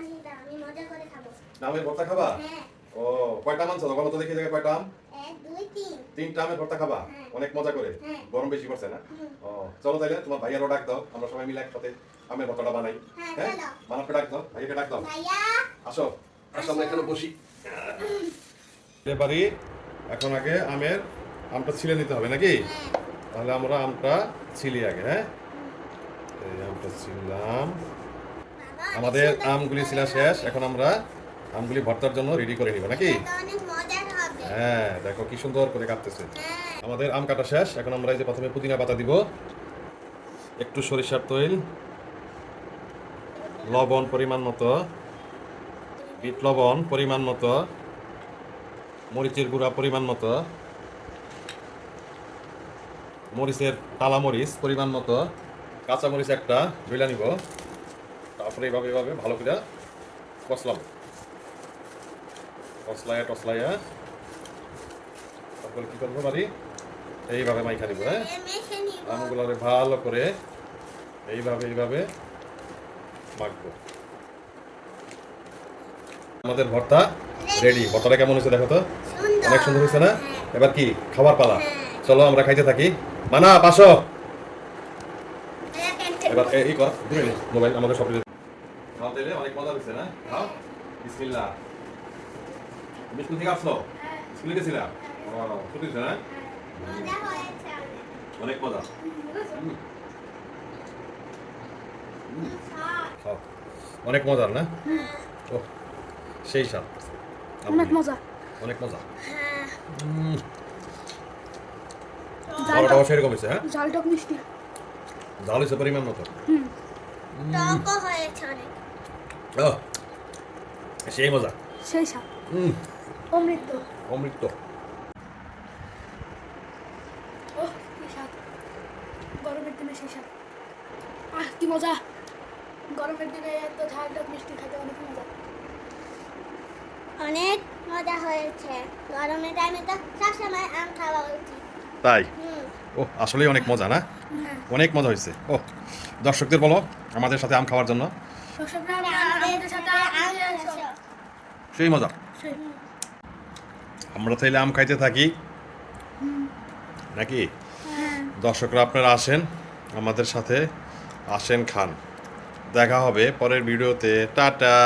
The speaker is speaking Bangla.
আমি মজা করে খাবো। আমের ভর্তা খাবা? হ্যাঁ। ও কয়টা আম আনছো? বলো তো দেখি জায়গায় কয়টা আম? 1 2 3। তিনটা আমের ভর্তা খাবা? হ্যাঁ। অনেক মজা করে। হ্যাঁ। গরম বেশি পড়ছে না? হুম। ও চলো তাইলে তোমার ভাইয়ারও ডাক দাও, আমরা সবাই মিলে একসাথে আমের ভর্তাটা বানাই। হ্যাঁ, হ্যাঁ চলো। বানাতে ডাক দাও, ভাইয়াকে ডাক দাও। ভাইয়া আসো আসো আমরা এখানে বসি। এবারে এখন আগে আমটা ছিলে নিতে হবে নাকি? হ্যাঁ। তাহলে আমরা আমটা ছিলি আগে। হ্যাঁ এই আমটা ছিললাম। বাবা, আমাদের সুন্দর আমগুলি করে ছিলা হবে। শেষ, এখন আমরা আমগুলি ভর্তার জন্য রেডি করে নিব নাকি? এটা অনেক মজার হবে। হ্যাঁ দেখো কি সুন্দর করে কাটতেছে। হ্যাঁ। আমাদের আম কাটা শেষ, এখন আমরা এই যে প্রথমে পুদিনা পাতা দিব, একটু সরিষার তেল, লবণ পরিমাণ মতো, বিট লবণ পরিমাণ মতো, মরিচের গুঁড়া পরিমাণ মতো, মরিচের টালা মরিচ পরিমাণ মতো, কাঁচা মরিচ একটা ধুইলা নিব, তারপরে এইভাবে এইভাবে ভালো করে কষলাম, টসলাইয়া তারপরে কি করবো বাড়ি এইভাবে মাইখা দিব। হ্যাঁ মেখে নিব। আমগুলোরে ভালো করে এইভাবে মাখবো। আমাদের ভর্তা রেডি। ভর্তাটা কেমন হয়েছে দেখো তো, সুন্দর। অনেক সুন্দর হয়েছে না? হ্যাঁ। এবার কি খাবার পালা, হ্যাঁ। চলো আমরা খাইতে থাকি। মানা পাশো ভাইয়া ক্যান্টেন। এবার এই কর দূরে নে মোবাইল, আমাদের সব খাওয়া দিলে অনেক মজা হয়েছে না? খাও বিসমিল্লাহ। তুমি স্কুল থেকে আসলো? স্কুলে গেছিলা? ও ছুটি হয়েছে না? মজা হয়েছে অনেক। অনেক মজা। খাও অনেক মজার না? ও সেই স্বাদ, অনেক মজা। অনেক মজা। হ্যাঁ। খাওয়াটাও সেরকম হয়েছে। হ্যাঁ ঝাল টক মিষ্টি। ঝাল হয়েছে পরিমাণ মতো। টকও হয়েছে অনেক। ও সেই মজা। সেই স্বাদ। অমৃত। অমৃত। ও কি স্বাদ, গরমের দিনে সেই স্বাদ। কি মজা, গরমের দিনে এত ঝাল টক মিষ্টি খেতে অনেক মজা। অনেক মজা হয়েছে। গরমের টাইমে তো সবসময় আম খাওয়া উচিত। তাই হুম। ও আসলেই অনেক মজা না? অনেক মজা হয়েছে। ও দর্শকদের বলো আমাদের সাথে আম খাওয়ার জন্য। দর্শকরা আমাদের সাথে আম আসো। সেই মজা। আমরা তাইলে আম খাইতে থাকি নাকি? দর্শকরা আপনারা আসেন আমাদের সাথে, আসেন খান। দেখা হবে পরের ভিডিওতে। টাটা।